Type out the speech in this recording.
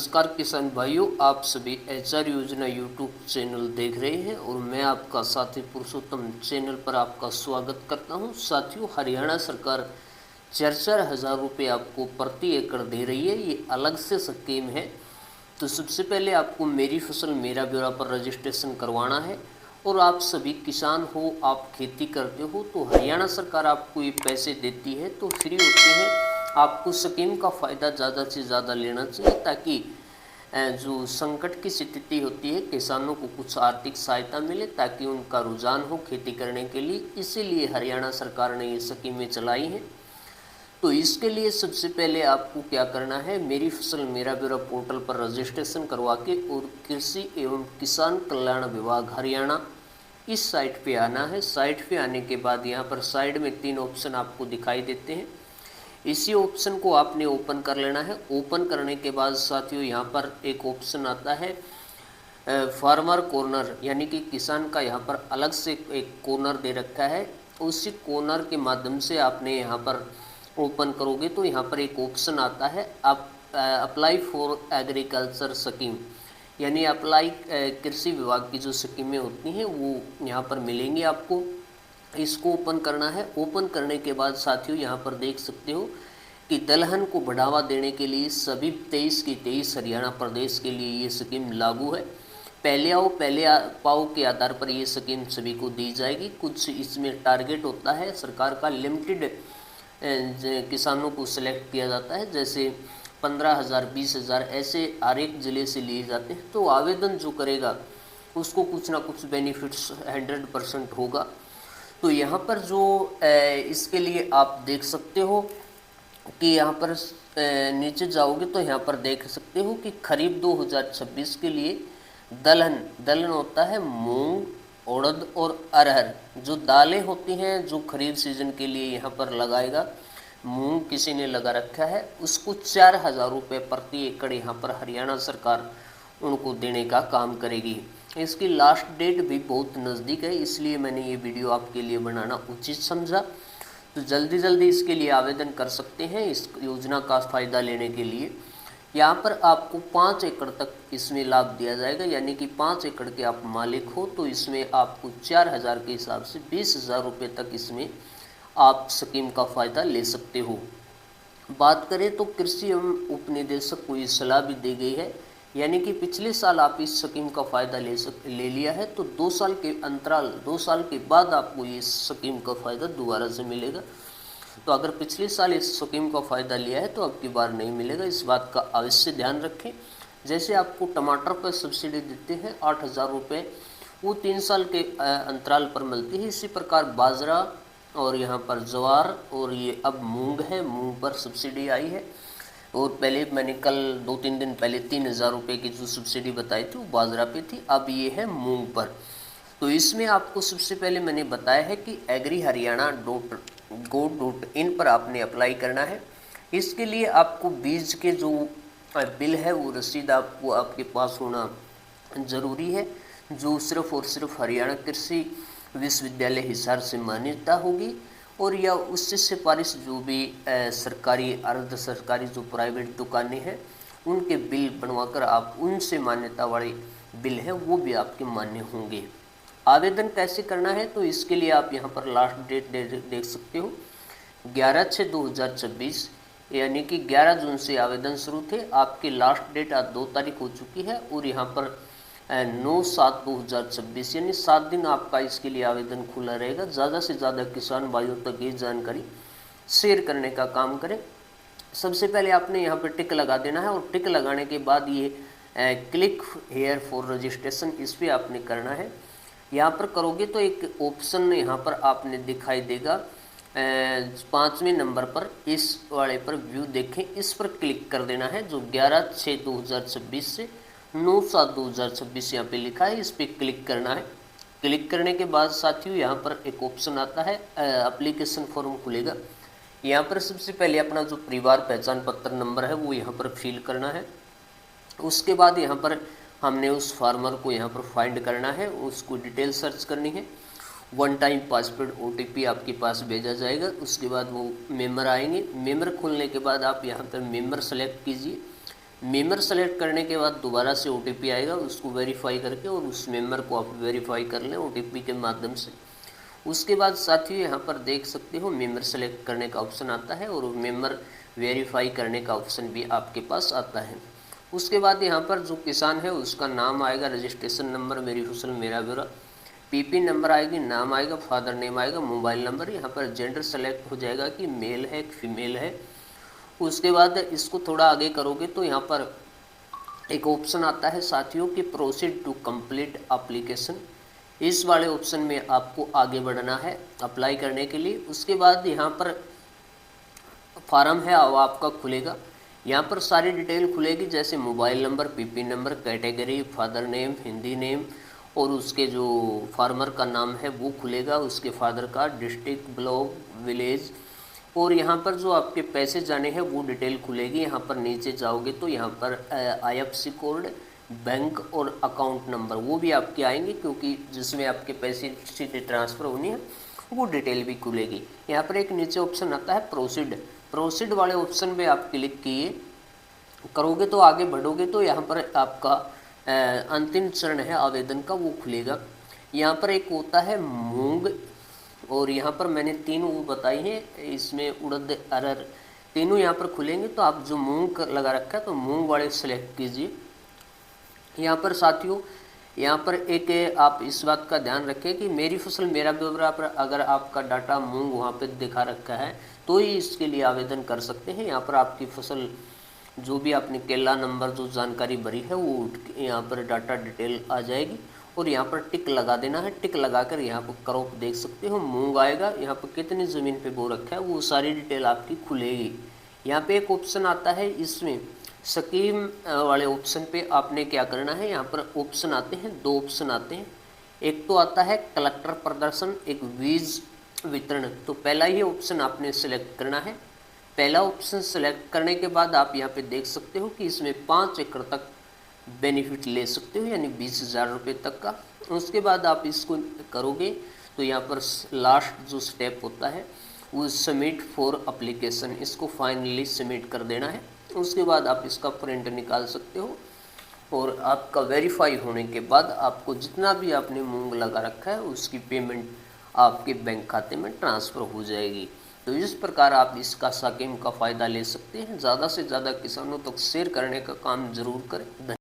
नमस्कार किसान भाइयों, आप सभी एचआर योजना यूट्यूब चैनल देख रहे हैं और मैं आपका साथी पुरुषोत्तम चैनल पर आपका स्वागत करता हूं। साथियों, हरियाणा सरकार 4,000 रुपये आपको प्रति एकड़ दे रही है। ये अलग से स्कीम है। तो सबसे पहले आपको मेरी फसल मेरा ब्यौरा पर रजिस्ट्रेशन करवाना है और आप सभी किसान हो, आप खेती करते हो तो हरियाणा सरकार आपको ये पैसे देती है तो फ्री होते हैं। आपको स्कीम का फ़ायदा ज़्यादा से ज़्यादा लेना चाहिए ताकि जो संकट की स्थिति होती है किसानों को कुछ आर्थिक सहायता मिले ताकि उनका रुझान हो खेती करने के लिए। इसीलिए हरियाणा सरकार ने ये स्कीमें चलाई हैं। तो इसके लिए सबसे पहले आपको क्या करना है, मेरी फसल मेरा ब्यौरा पोर्टल पर रजिस्ट्रेशन करवा के और कृषि एवं किसान कल्याण विभाग हरियाणा इस साइट पे आना है। साइट पे आने के बाद यहाँ पर साइड में 3 ऑप्शन आपको दिखाई देते हैं। इसी ऑप्शन को आपने ओपन कर लेना है। ओपन करने के बाद साथियों यहाँ पर एक ऑप्शन आता है फार्मर कॉर्नर, यानी कि किसान का यहाँ पर अलग से एक कॉर्नर दे रखा है। उसी कॉर्नर के माध्यम से आपने यहाँ पर ओपन करोगे तो यहाँ पर एक ऑप्शन आता है आप अप्लाई फॉर एग्रीकल्चर स्कीम, यानी अप्लाई कृषि विभाग की जो स्कीमें होती हैं वो यहाँ पर मिलेंगी आपको। इसको ओपन करना है। ओपन करने के बाद साथियों यहाँ पर देख सकते हो कि दलहन को बढ़ावा देने के लिए सभी 23 की 23 हरियाणा प्रदेश के लिए ये स्कीम लागू है। पहले आओ पहले पाओ के आधार पर ये स्कीम सभी को दी जाएगी। कुछ इसमें टारगेट होता है सरकार का, लिमिटेड किसानों को सिलेक्ट किया जाता है, जैसे 15,000 20,000 ऐसे हर एक ज़िले से लिए जाते हैं। तो आवेदन जो करेगा उसको कुछ ना कुछ बेनिफिट्स 100% होगा। तो यहाँ पर जो इसके लिए आप देख सकते हो कि यहाँ पर नीचे जाओगे तो यहाँ पर देख सकते हो कि खरीफ 2026 के लिए दलहन होता है मूंग, उड़द और अरहर, जो दालें होती हैं जो खरीफ सीजन के लिए यहाँ पर लगाएगा। मूंग किसी ने लगा रखा है, उसको 4,000 रुपये प्रति एकड़ यहाँ पर हरियाणा सरकार उनको देने का काम करेगी। इसकी लास्ट डेट भी बहुत नज़दीक है, इसलिए मैंने ये वीडियो आपके लिए बनाना उचित समझा। तो जल्दी इसके लिए आवेदन कर सकते हैं इस योजना का फ़ायदा लेने के लिए। यहाँ पर आपको 5 एकड़ तक इसमें लाभ दिया जाएगा, यानी कि 5 एकड़ के आप मालिक हो तो इसमें आपको 4,000 के हिसाब से 20,000 रुपये तक इसमें आप स्कीम का फ़ायदा ले सकते हो। बात करें तो कृषि एवं उपनिदेशक को ये सलाह भी दी गई है, यानी कि पिछले साल आप इस स्कीम का फ़ायदा ले लिया है तो 2 साल के अंतराल 2 साल के बाद आपको ये स्कीम का फ़ायदा दोबारा से मिलेगा। तो अगर पिछले साल इस स्कीम का फ़ायदा लिया है तो अब की बार नहीं मिलेगा, इस बात का अवश्य ध्यान रखें। जैसे आपको टमाटर पर सब्सिडी देते हैं 8,000 रुपये, वो 3 साल के अंतराल पर मिलती है। इसी प्रकार बाजरा और यहाँ पर ज्वार और ये अब मूंग है, मूंग पर सब्सिडी आई है। और पहले मैंने कल 2-3 दिन पहले 3,000 रुपये की जो सब्सिडी बताई थी वो बाजरा पे थी, अब ये है मूंग पर। तो इसमें आपको सबसे पहले मैंने बताया है कि agriharyana.gov.in पर आपने अप्लाई करना है। इसके लिए आपको बीज के जो बिल है वो रसीद आपको आपके पास होना ज़रूरी है, जो सिर्फ और सिर्फ हरियाणा कृषि विश्वविद्यालय हिसार से मान्यता होगी, और या उससे सिफारिश जो भी सरकारी अर्ध सरकारी जो प्राइवेट दुकानें हैं उनके बिल बनवाकर आप उनसे मान्यता वाले बिल हैं वो भी आपके मान्य होंगे। आवेदन कैसे करना है तो इसके लिए आप यहाँ पर लास्ट डेट देख सकते हो 11/6/2026, यानी कि 11 जून से आवेदन शुरू थे। आपकी लास्ट डेट आज 2 तारीख हो चुकी है और यहाँ पर 9/7/2026 यानी 7 दिन आपका इसके लिए आवेदन खुला रहेगा। ज़्यादा से ज़्यादा किसान भाइयों तक ये जानकारी शेयर करने का काम करें। सबसे पहले आपने यहाँ पर टिक लगा देना है और टिक लगाने के बाद ये क्लिक हेयर फॉर रजिस्ट्रेशन इस पर आपने करना है। यहाँ पर करोगे तो एक ऑप्शन यहाँ पर आपने दिखाई देगा 5वें नंबर पर, इस वाले पर व्यू देखें, इस पर क्लिक कर देना है जो 11/6/2026 से 9/7/2026 यहाँ पे लिखा है, इस पर क्लिक करना है। क्लिक करने के बाद साथियों यहाँ पर एक ऑप्शन आता है एप्लीकेशन फॉर्म खुलेगा। यहाँ पर सबसे पहले अपना जो परिवार पहचान पत्र नंबर है वो यहाँ पर फिल करना है। उसके बाद यहाँ पर हमने उस फार्मर को यहाँ पर फाइंड करना है, उसको डिटेल सर्च करनी है। 1 टाइम पासवर्ड OTP आपके पास भेजा जाएगा। उसके बाद वो मेंबर आएंगे। मेंबर खोलने के बाद आप यहाँ पर मेंबर सेलेक्ट कीजिए। मेंबर सेलेक्ट करने के बाद दोबारा से OTP आएगा, उसको वेरीफाई करके और उस मेंबर को आप वेरीफाई कर लें OTP के माध्यम से। उसके बाद साथियों यहाँ पर देख सकते हो मेंबर सेलेक्ट करने का ऑप्शन आता है और मेंबर वेरीफाई करने का ऑप्शन भी आपके पास आता है। उसके बाद यहाँ पर जो किसान है उसका नाम आएगा, रजिस्ट्रेशन नंबर, मेरी फसल मेरा ब्यौरा, PP नंबर आएगी, नाम आएगा, फादर नेम आएगा, मोबाइल नंबर। यहाँ पर जेंडर सेलेक्ट हो जाएगा कि मेल है फीमेल है। उसके बाद इसको थोड़ा आगे करोगे तो यहाँ पर एक ऑप्शन आता है साथियों कि प्रोसीड टू कंप्लीट एप्लीकेशन। इस वाले ऑप्शन में आपको आगे बढ़ना है अप्लाई करने के लिए। उसके बाद यहाँ पर फार्म है वो आपका खुलेगा, यहाँ पर सारी डिटेल खुलेगी, जैसे mobile number, PP number, category, father name, Hindi name और उसके जो फार्मर का नाम है वो खुलेगा, उसके फादर का, डिस्ट्रिक्ट, ब्लॉक, विलेज और यहाँ पर जो आपके पैसे जाने हैं वो डिटेल खुलेगी। यहाँ पर नीचे जाओगे तो यहाँ पर IFSC कोड, बैंक और अकाउंट नंबर वो भी आपके आएंगे, क्योंकि जिसमें आपके पैसे सीधे ट्रांसफ़र होनी है वो डिटेल भी खुलेगी। यहाँ पर एक नीचे ऑप्शन आता है प्रोसीड वाले ऑप्शन पे आप क्लिक किए करोगे तो आगे बढ़ोगे तो यहाँ पर आपका अंतिम चरण है आवेदन का वो खुलेगा। यहाँ पर एक होता है मूंग और यहाँ पर मैंने 3 वो बताई हैं, इसमें उड़द, अरहर तीनों यहाँ पर खुलेंगे। तो आप जो मूंग लगा रखा है तो मूंग वाले सेलेक्ट कीजिए। यहाँ पर साथियों यहाँ पर एक आप इस बात का ध्यान रखें कि मेरी फसल मेरा ब्यौरा पर अगर आपका डाटा मूंग वहाँ पे दिखा रखा है तो ही इसके लिए आवेदन कर सकते हैं। यहाँ पर आपकी फसल जो भी आपने केला नंबर जो जानकारी भरी है वो यहाँ पर डाटा डिटेल आ जाएगी और यहाँ पर टिक लगा देना है। टिक लगाकर यहाँ पर क्रॉप देख सकते हो, मूंग आएगा, यहाँ पर कितनी ज़मीन पे बो रखा है वो सारी डिटेल आपकी खुलेगी। यहाँ पे एक ऑप्शन आता है, इसमें स्कीम वाले ऑप्शन पे आपने क्या करना है, यहाँ पर ऑप्शन आते हैं, 2 ऑप्शन आते हैं। एक तो आता है कलेक्टर प्रदर्शन, एक बीज वितरण। तो पहला ही ऑप्शन आपने सेलेक्ट करना है। पहला ऑप्शन सेलेक्ट करने के बाद आप यहाँ पे देख सकते हो कि इसमें 5 एकड़ तक बेनिफिट ले सकते हो, यानी 20,000 रुपये तक का। उसके बाद आप इसको करोगे तो यहाँ पर लास्ट जो स्टेप होता है वो सबमिट फॉर एप्लीकेशन, इसको फाइनली सबमिट कर देना है। उसके बाद आप इसका प्रिंट निकाल सकते हो और आपका वेरीफाई होने के बाद आपको जितना भी आपने मूंग लगा रखा है उसकी पेमेंट आपके बैंक खाते में ट्रांसफ़र हो जाएगी। तो इस प्रकार आप इसका स्कीम का फ़ायदा ले सकते हैं। ज़्यादा से ज़्यादा किसानों तक शेयर करने का काम ज़रूर करें।